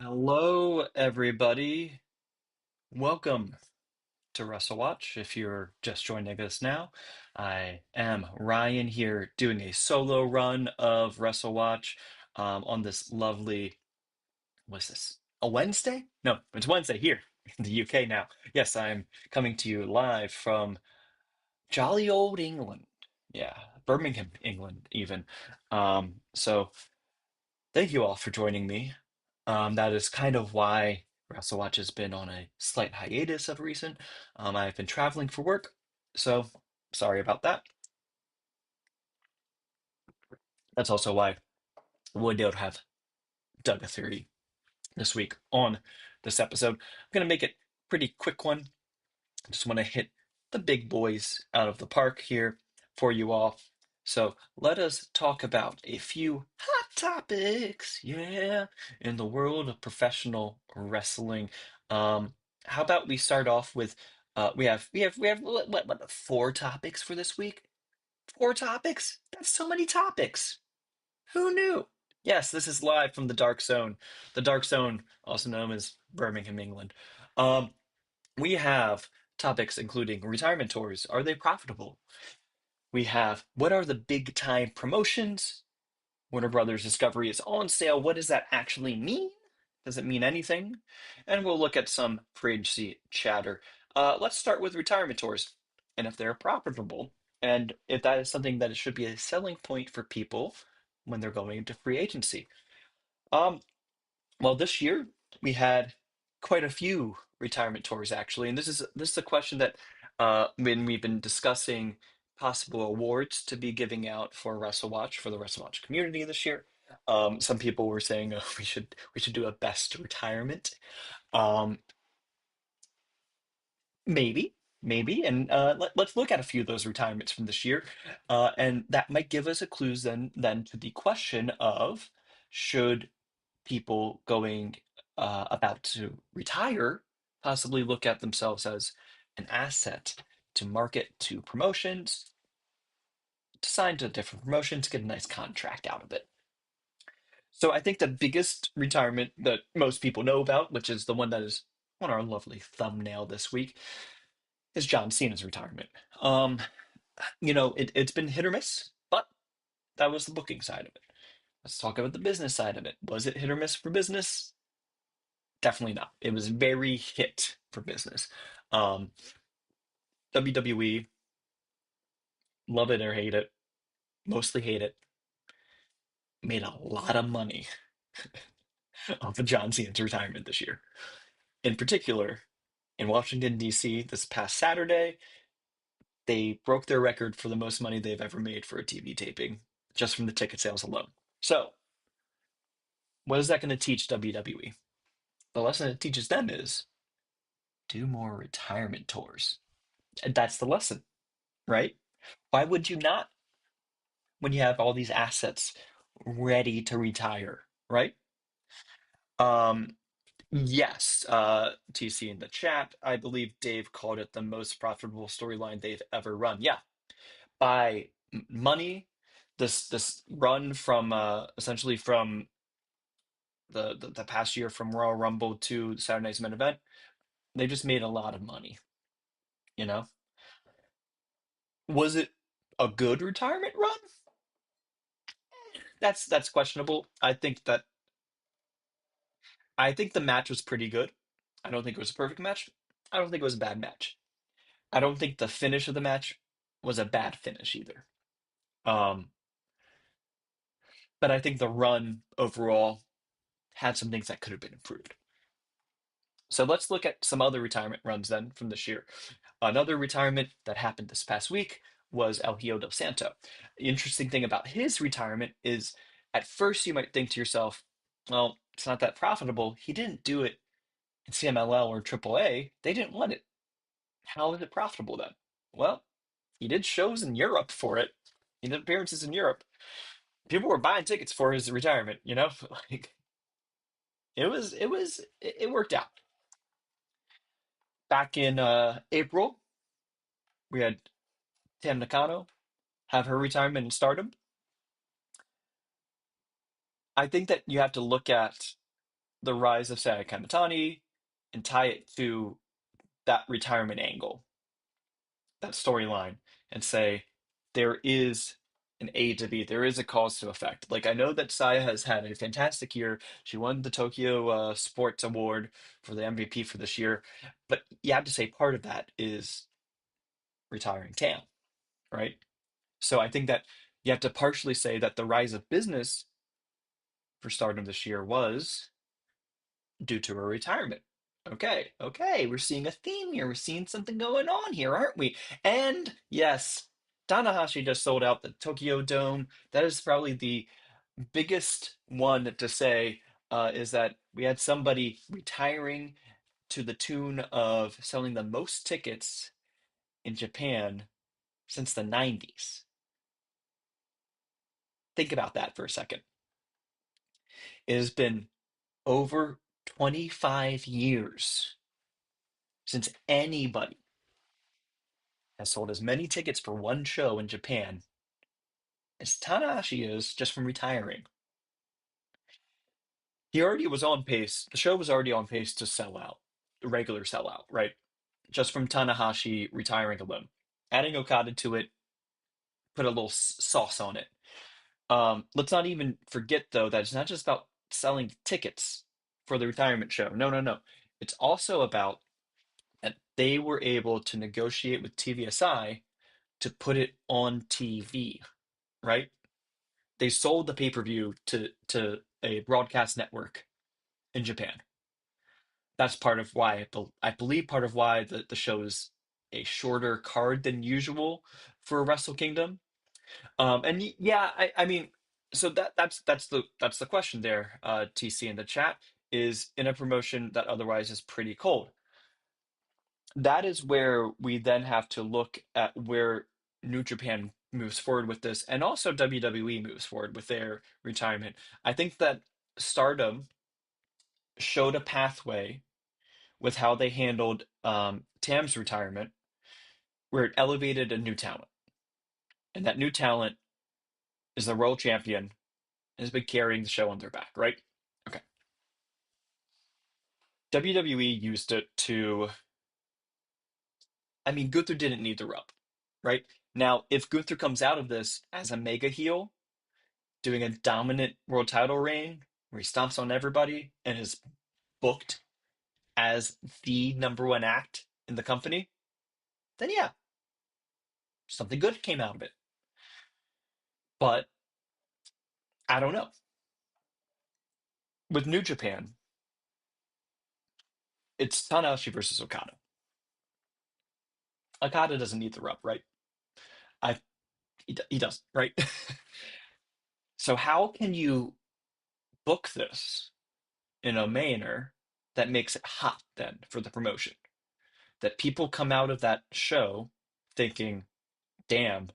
Hello, everybody. Welcome to WrestleWatch. If you're just joining us now, I am Ryan here doing a solo run of WrestleWatch on this lovely, what's this? A Wednesday? No, it's Wednesday here in the UK now. Yes, I'm coming to you live from jolly old England. Yeah, Birmingham, England, even. So thank you all for joining me. That is kind of why WrestleWatch has been on a slight hiatus of recent. I've been traveling for work, so sorry about that. That's also why we don't have Doug a Theory this week on this episode. I'm gonna make it pretty quick one. I just want to hit the big boys out of the park here for you all. So let us talk about a few hot topics, yeah, in the world of professional wrestling. How about we start off with we have what four topics for this week? Four topics? That's so many topics. Who knew? Yes, this is live from the Dark Zone. The Dark Zone, also known as Birmingham, England. Um, we have topics including retirement tours. Are they profitable? We have what are the big time promotions? Warner Brothers Discovery is on sale. What does that actually mean? Does it mean anything? And we'll look at some free agency chatter. Let's start with retirement tours and if they're profitable and if that is something that it should be a selling point for people when they're going into free agency. Um, well, this year we had quite a few retirement tours actually, and this is a question that when we've been discussing possible awards to be giving out for WrestleWatch for the WrestleWatch community this year. Some people were saying we should do a best retirement. Um, maybe, and let's look at a few of those retirements from this year, and that might give us a clues then to the question of should people going about to retire possibly look at themselves as an asset to market to promotions, to sign to different promotions, get a nice contract out of it. So I think the biggest retirement that most people know about, which is the one that is on our lovely thumbnail this week, is John Cena's retirement. Um, it's been hit or miss, but that was the booking side of it. Let's talk about the business side of it. Was it hit or miss for business? Definitely not. It was very hit for business. Um, WWE, love it or hate it, mostly hate it, made a lot of money off of John Cena's retirement this year. In particular, in Washington, D.C., this past Saturday, they broke their record for the most money they've ever made for a TV taping, just from the ticket sales alone. So, what is that going to teach WWE? The lesson it teaches them is do more retirement tours. And that's the lesson, right? Why would you not when you have all these assets ready to retire, right? Um, yes, TC in the chat, I believe Dave called it the most profitable storyline they've ever run. Yeah, by money, this run from essentially from the past year from Royal Rumble to Saturday Night's main event, they just made a lot of money, you know? Was it a good retirement run? That's questionable. I think the match was pretty good. I don't think it was a perfect match. I don't think it was a bad match. I don't think the finish of the match was a bad finish either. Um, but I think the run overall had some things that could have been improved. So let's look at some other retirement runs then from this year. Another retirement that happened this past week was El Hijo del Santo. The interesting thing about his retirement is at first you might think to yourself, well, it's not that profitable. He didn't do it in CMLL or AAA. They didn't want it. How is it profitable then? Well, he did shows in Europe for it. He did appearances in Europe. People were buying tickets for his retirement, Like it worked out. Back in April, we had Tam Nakano have her retirement in Stardom. I think that you have to look at the rise of Saya Kamitani and tie it to that retirement angle, that storyline, and say there is an A to B, there is a cause to effect. Like I know that Saya has had a fantastic year. She won the Tokyo Sports Award for the MVP for this year, but you have to say part of that is retiring Tam, right? So I think that you have to partially say that the rise of business for Stardom this year was due to her retirement. Okay, okay, we're seeing a theme here. We're seeing something going on here, aren't we? And yes, Tanahashi just sold out the Tokyo Dome. That is probably the biggest one to say is that we had somebody retiring to the tune of selling the most tickets in Japan since the 90s. Think about that for a second. It has been over 25 years since anybody has sold as many tickets for one show in Japan as Tanahashi is just from retiring. He already was on pace. The show was already on pace to sell out, the regular sellout, right? Just from Tanahashi retiring alone. Adding Okada to it put a little sauce on it. Let's not even forget, though, that it's not just about selling tickets for the retirement show. No, no, no. It's also about that they were able to negotiate with TVSI to put it on TV, right? They sold the pay-per-view to a broadcast network in Japan. That's part of why I believe part of why the show is a shorter card than usual for Wrestle Kingdom. And yeah, I mean, so that's the question there. TC in the chat is in a promotion that otherwise is pretty cold. That is where we then have to look at where New Japan moves forward with this, and also WWE moves forward with their retirement. I think that Stardom showed a pathway with how they handled Tam's retirement, where it elevated a new talent, and that new talent is the world champion and has been carrying the show on their back, right? Okay. WWE used it to, I mean, Gunther didn't need the rub, right? Now, if Gunther comes out of this as a mega heel, doing a dominant world title reign where he stomps on everybody and is booked as the number one act in the company, then yeah, something good came out of it. But I don't know. With New Japan, it's Tanahashi versus Okada. Okada doesn't need the rub, right? I he doesn't, right? So how can you book this in a manner that makes it hot then for the promotion? That people come out of that show thinking, damn,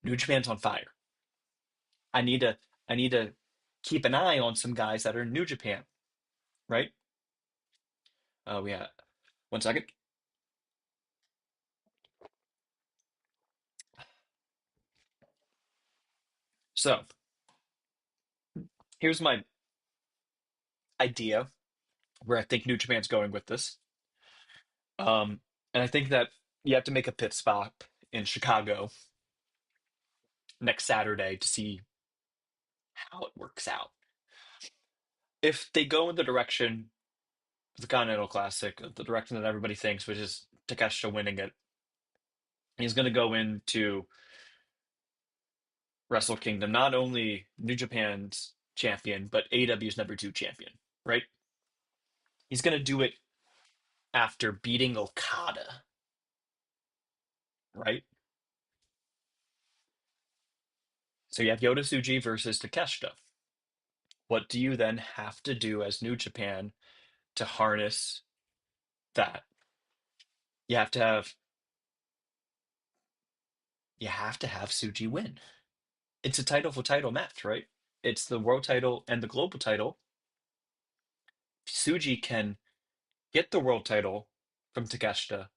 New Japan's on fire. I need to I need to keep an eye on some guys that are in New Japan, right? We have 1 second. So here's my idea where I think New Japan's going with this. And I think that you have to make a pit stop in Chicago next Saturday to see how it works out. If they go in the direction of the Continental Classic, the direction that everybody thinks, which is Takeshita winning it, he's going to go into Wrestle Kingdom, not only New Japan's champion, but AEW's number two champion, right? He's going to do it after beating Okada, right? So you have Yota Tsuji versus Takeshita. What do you then have to do as New Japan to harness that? You have to have you have to have Tsuji win. It's a title for title match, right? It's the world title and the global title. Tsuji can get the world title from Takeshita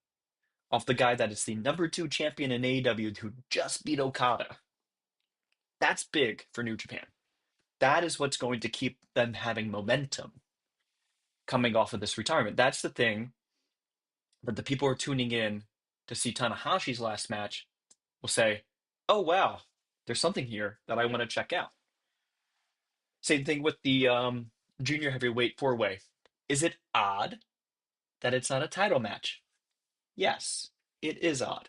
off the guy that is the number two champion in AEW who just beat Okada. That's big for New Japan. That is what's going to keep them having momentum. coming off of this retirement. That's the thing that the people who are tuning in to see Tanahashi's last match will say, "Oh wow, there's something here that I want to check out." Same thing with the junior heavyweight four-way. Is it odd that it's not a title match? Yes, it is odd.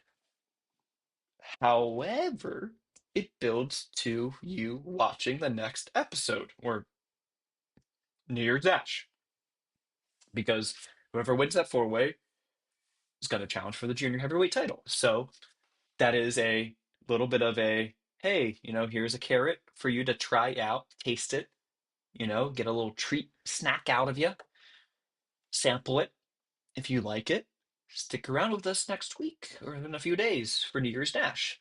However, it builds to you watching the next episode or New Year's Dash because whoever wins that four-way is going to challenge for the junior heavyweight title. So that is a little bit of a, hey, here's a carrot for you to try out, taste it, get a little treat snack out of you, sample it. If you like it, stick around with us next week or in a few days for New Year's Dash.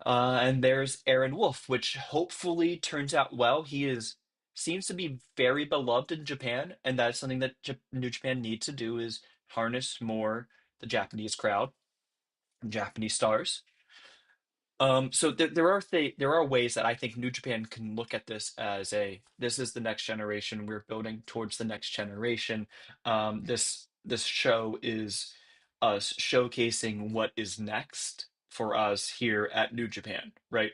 And there's Aaron Wolf, which hopefully turns out well. He is seems to be very beloved in Japan, and that's something that New Japan needs to do is harness more the Japanese crowd, Japanese stars. So there are ways that I think New Japan can look at this as this is the next generation. We're building towards the next generation. This show is us showcasing what is next for us here at New Japan, right?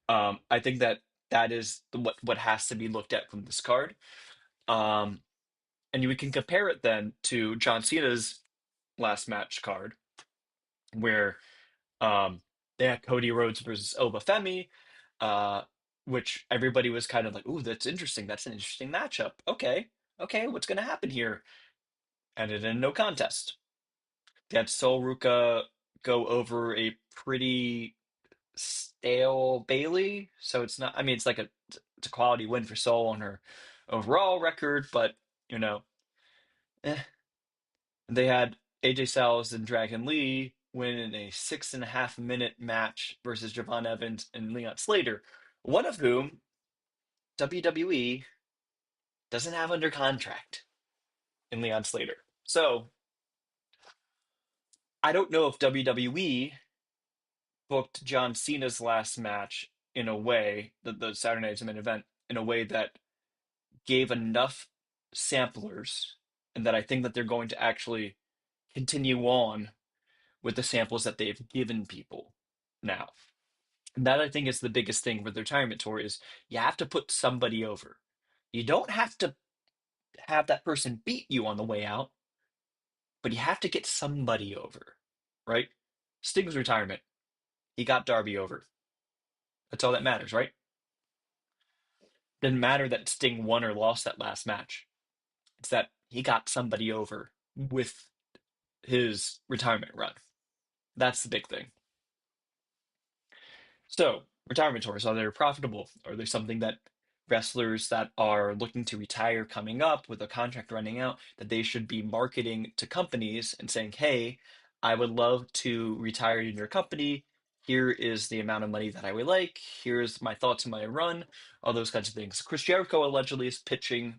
I think that that is what has to be looked at from this card. Um, and we can compare it then to John Cena's last match card, where they had Cody Rhodes versus Obafemi, uh, which everybody was kind of like, "Ooh, that's interesting. That's an interesting matchup." Okay, okay, what's going to happen here? Ended in no contest. They had Sol Ruka go over a pretty stale Bailey, so it's not. I mean, it's a quality win for Sol on her overall record, but you know, eh. They had AJ Styles and Dragon Lee win in a 6.5 minute match versus Javon Evans and Leon Slater, one of whom WWE doesn't have under contract in Leon Slater. So I don't know if WWE booked John Cena's last match in a way, the Saturday Night's main event, in a way that gave enough samplers and that I think that they're going to actually continue on with the samples that they've given people now. And that I think is the biggest thing with the retirement tour is you have to put somebody over. You don't have to have that person beat you on the way out, but you have to get somebody over, right? Sting's retirement, he got Darby over. That's all that matters, right? Didn't matter that Sting won or lost that last match. It's that he got somebody over with his retirement run. That's the big thing. So, retirement tours, are they profitable? Are they something that wrestlers that are looking to retire coming up with a contract running out, that they should be marketing to companies and saying, hey, I would love to retire in your company. Here is the amount of money that I would like. Here's my thoughts on my run, all those kinds of things. Chris Jericho allegedly is pitching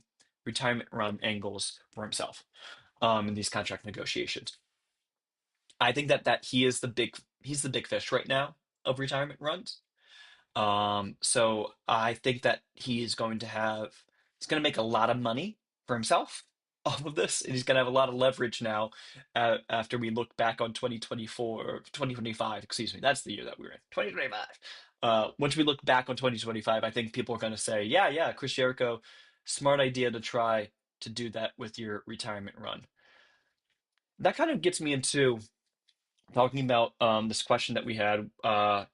retirement run angles for himself in these contract negotiations. I think that he's the big fish right now of retirement runs. So I think that he's going to make a lot of money for himself off of this, and he's going to have a lot of leverage now after we look back on 2024 or 2025, excuse me, that's the year that we're in, 2025. Once we look back on 2025, I think people are going to say, yeah, yeah, Chris Jericho, smart idea to try to do that with your retirement run. That kind of gets me into talking about this question that we had. I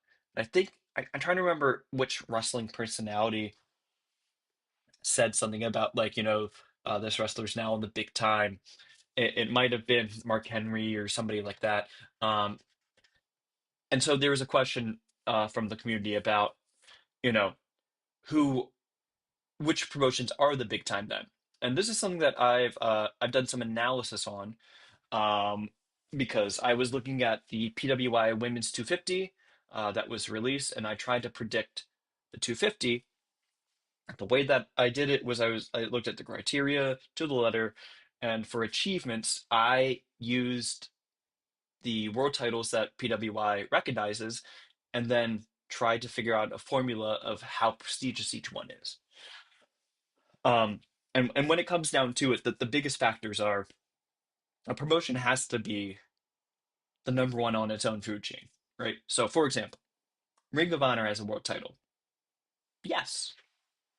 think I'm trying to remember which wrestling personality said something about like this wrestler's now in the big time. It might have been Mark Henry or somebody like that. Um, and so there was a question from the community about you know who which promotions are the big time then. And this is something that I've done some analysis on um, because I was looking at the PWI Women's 250 that was released, and I tried to predict the 250. The way that I did it was I looked at the criteria to the letter, and for achievements, I used the world titles that PWI recognizes, and then tried to figure out a formula of how prestigious each one is. And when it comes down to it, the biggest factors are a promotion has to be the number one on its own food chain, right? So, for example, Ring of Honor has a world title. Yes,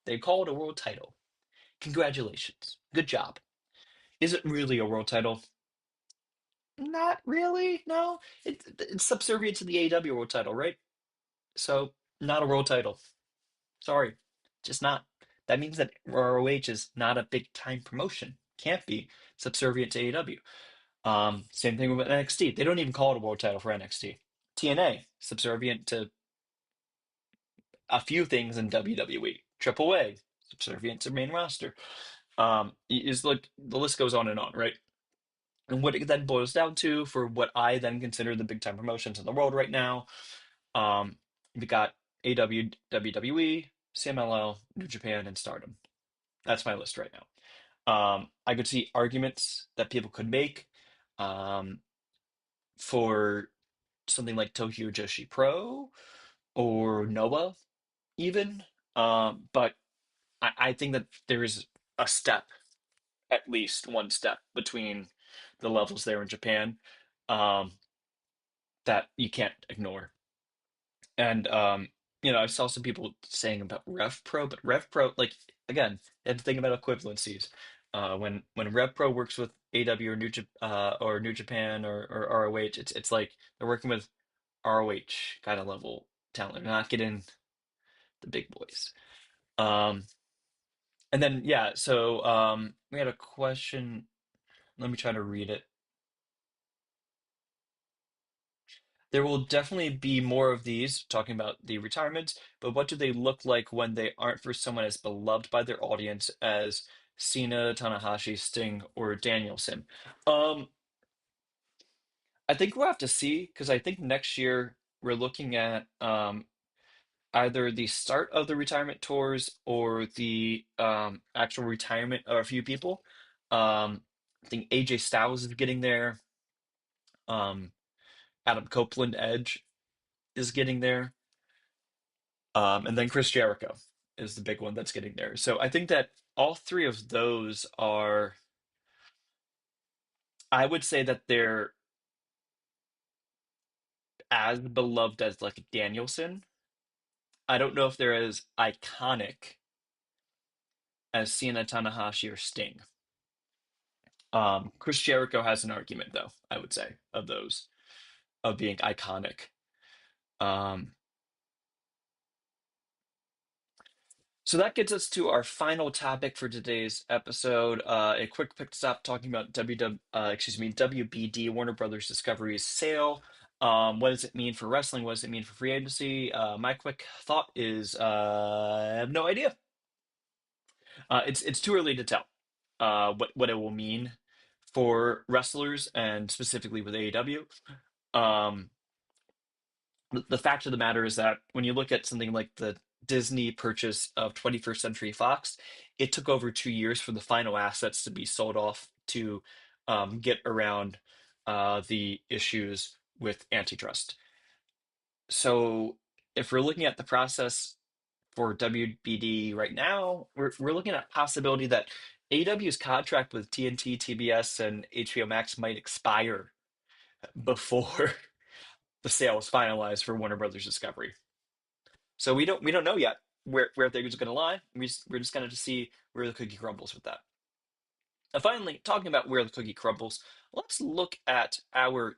they call it a world title. Congratulations. Good job. Is it really a world title? Not really. No. It's subservient to the AEW world title, right? So, not a world title. Sorry. Just not. That means that ROH is not a big time promotion. Can't be subservient to AEW. Same thing with NXT. They don't even call it a world title for NXT. TNA, subservient to a few things in WWE. Triple A, subservient to main roster. Is like the list goes on, right? And what it then boils down to for what I then consider the big time promotions in the world right now, we got AW, WWE, CMLL, New Japan, and Stardom. That's my list right now. I could see arguments that people could make um, for something like Tokyo Joshi Pro or Noah, even. But I think that there is a step, at least one step, between the levels there in Japan um, that you can't ignore. And I saw some people saying about Rev Pro, but Rev Pro, like again, you have to think about equivalencies. When Rev Pro works with AW or New Japan or ROH, it's like they're working with ROH kind of level talent. They're not getting the big boys. Um, and then yeah, so we had a question. Let me try to read it. There will definitely be more of these, talking about the retirements, but what do they look like when they aren't for someone as beloved by their audience as Cena, Tanahashi, Sting, or Danielson? Um, I think we'll have to see because I think next year we're looking at either the start of the retirement tours or the actual retirement of a few people. I think AJ Styles is getting there. Um, Adam Copeland, Edge is getting there. And then Chris Jericho is the big one that's getting there. So I think that all three of those are, I would say that they're as beloved as like Danielson. I don't know if they're as iconic as Cena, Tanahashi, or Sting. Chris Jericho has an argument, though, I would say, of those, of being iconic. Um, So that gets us to our final topic for today's episode. A quick pit stop talking about WBD, Warner Brothers Discovery's sale. What does it mean for wrestling? What does it mean for free agency? My quick thought is I have no idea. It's too early to tell what it will mean for wrestlers and specifically with AEW. Um, the fact of the matter is that when you look at something like the Disney purchase of 21st Century Fox, it took over 2 years for the final assets to be sold off to get around the issues with antitrust. So if we're looking at the process for WBD right now, we're looking at possibility that AEW's contract with TNT, TBS, and HBO Max might expire before the sale is finalized for Warner Brothers Discovery. So we don't know yet where things are going to lie. We're just going to see where the cookie crumbles with that. And finally, talking about where the cookie crumbles, let's look at our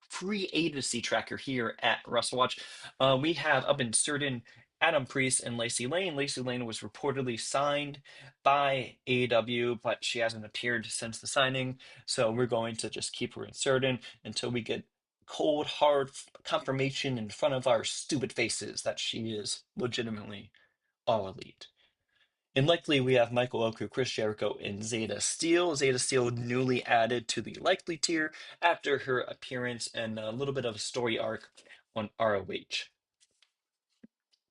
free agency tracker here at WrestleWatch. We have up in certain Adam Priest and Lacey Lane. Lacey Lane was reportedly signed by AEW, but she hasn't appeared since the signing. So we're going to just keep her in certain until we get cold, hard confirmation in front of our stupid faces that she is legitimately all elite. And likely we have Michael Oku, Chris Jericho, and Zeta Steel. Zeta Steel newly added to the likely tier after her appearance and a little bit of a story arc on ROH.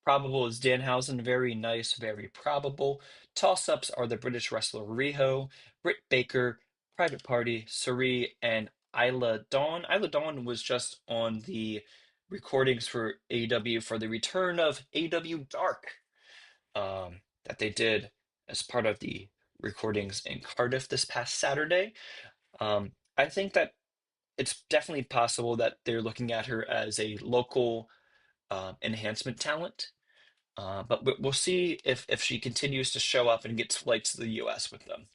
Probable is Danhausen, very nice, very probable. Toss-ups are the British wrestler Riho, Britt Baker, Private Party, Suri, and Isla Dawn. Isla Dawn was just on the recordings for AEW for the return of AEW Dark that they did as part of the recordings in Cardiff this past Saturday. I think that it's definitely possible that they're looking at her as a local enhancement talent. But we'll see if she continues to show up and gets flights to the US with them.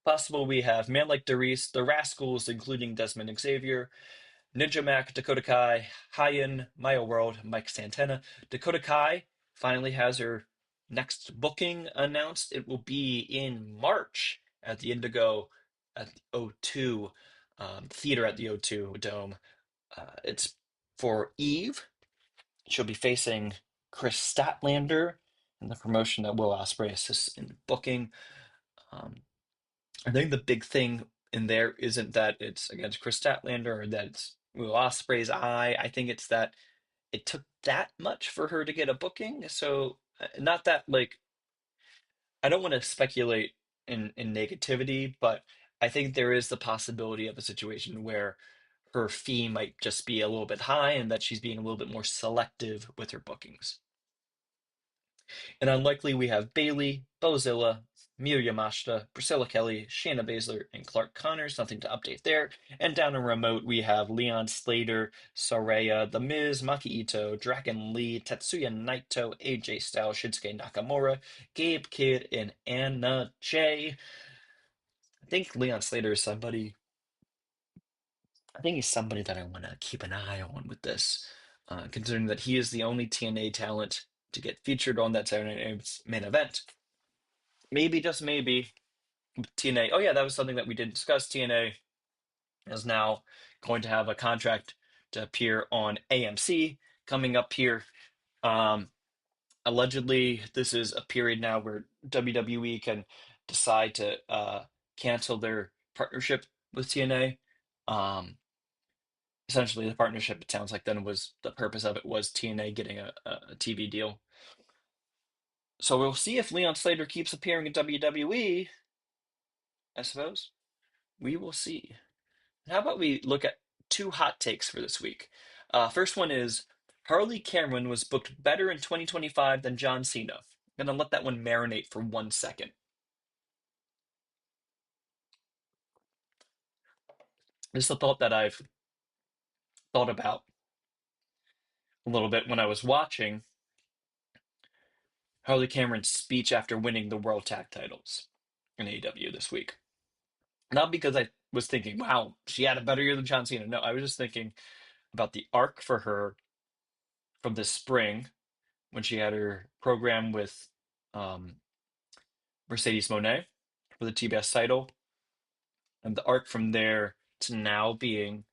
Possible we have Man Like Darius, The Rascals, including Desmond Xavier, Ninja Mac, Dakota Kai, Hyen, Maya World, Mike Santana. Dakota Kai finally has her next booking announced. It will be in March at the Indigo at the O2 Theater at the O2 Dome. It's for Eve. She'll be facing Chris Statlander in the promotion that Will Ospreay assists in booking. Um, I think the big thing in there isn't that it's against Chris Statlander or that it's Will Ospreay's eye. I think it's that it took that much for her to get a booking. So not that like I don't want to speculate in negativity, but I think there is the possibility of a situation where her fee might just be a little bit high and that she's being a little bit more selective with her bookings. And unlikely, we have Bailey, Bozilla, Miyu Yamashita, Priscilla Kelly, Shayna Baszler, and Clark Connors. Nothing to update there. And down in remote, we have Leon Slater, Saraya, The Miz, Maki Ito, Dragon Lee, Tetsuya Naito, AJ Styles, Shinsuke Nakamura, Gabe Kidd, and Anna Jay. I think Leon Slater is somebody. I think he's somebody that I want to keep an eye on with this, considering that he is the only TNA talent to get featured on that Saturday Night's main event. Maybe, just maybe, TNA. Oh, yeah, that was something that we did discuss. TNA is now going to have a contract to appear on AMC coming up here. Um, Allegedly, this is a period now where WWE can decide to cancel their partnership with TNA. Um, Essentially, the partnership, it sounds like then was the purpose of it was TNA getting a TV deal. So we'll see if Leon Slater keeps appearing in WWE, I suppose. We will see. How about we look at two hot takes for this week? First one is Harley Cameron was booked better in 2025 than John Cena. I'm gonna let that one marinate for 1 second. This is a thought that I've thought about a little bit when I was watching Harley Cameron's speech after winning the World Tag titles in AEW this week. Not because I was thinking, wow, she had a better year than John Cena. No, I was just thinking about the arc for her from this spring when she had her program with um, Mercedes Monet for the TBS title, and the arc from there to now being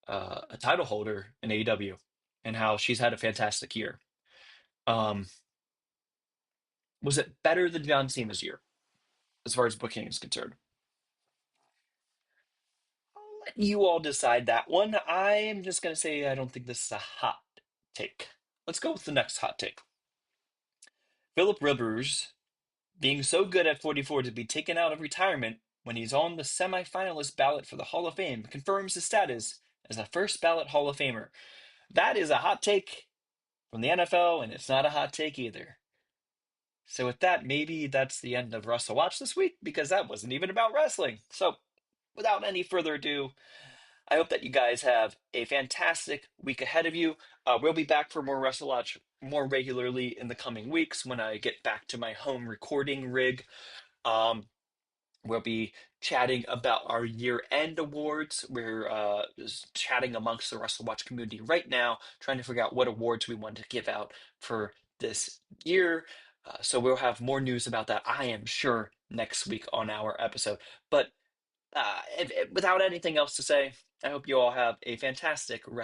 a title holder in AEW, and how she's had a fantastic year. Um, was it better than John Cena's year as far as booking is concerned? I'll let you all decide that one. I am just going to say I don't think this is a hot take. Let's go with the next hot take. Philip Rivers being so good at 44 to be taken out of retirement when he's on the semifinalist ballot for the Hall of Fame confirms his status as a first ballot Hall of Famer. That is a hot take from the NFL, and it's not a hot take either. So with that, maybe that's the end of Russell Watch this week because that wasn't even about wrestling. So without any further ado, I hope that you guys have a fantastic week ahead of you. We'll be back for more Wrestle Watch more regularly in the coming weeks when I get back to my home recording rig. Um, we'll be chatting about our year-end awards. We're just chatting amongst the Wrestle Watch community right now, trying to figure out what awards we want to give out for this year. So we'll have more news about that, I am sure, next week on our episode. But without anything else to say, I hope you all have a fantastic rest.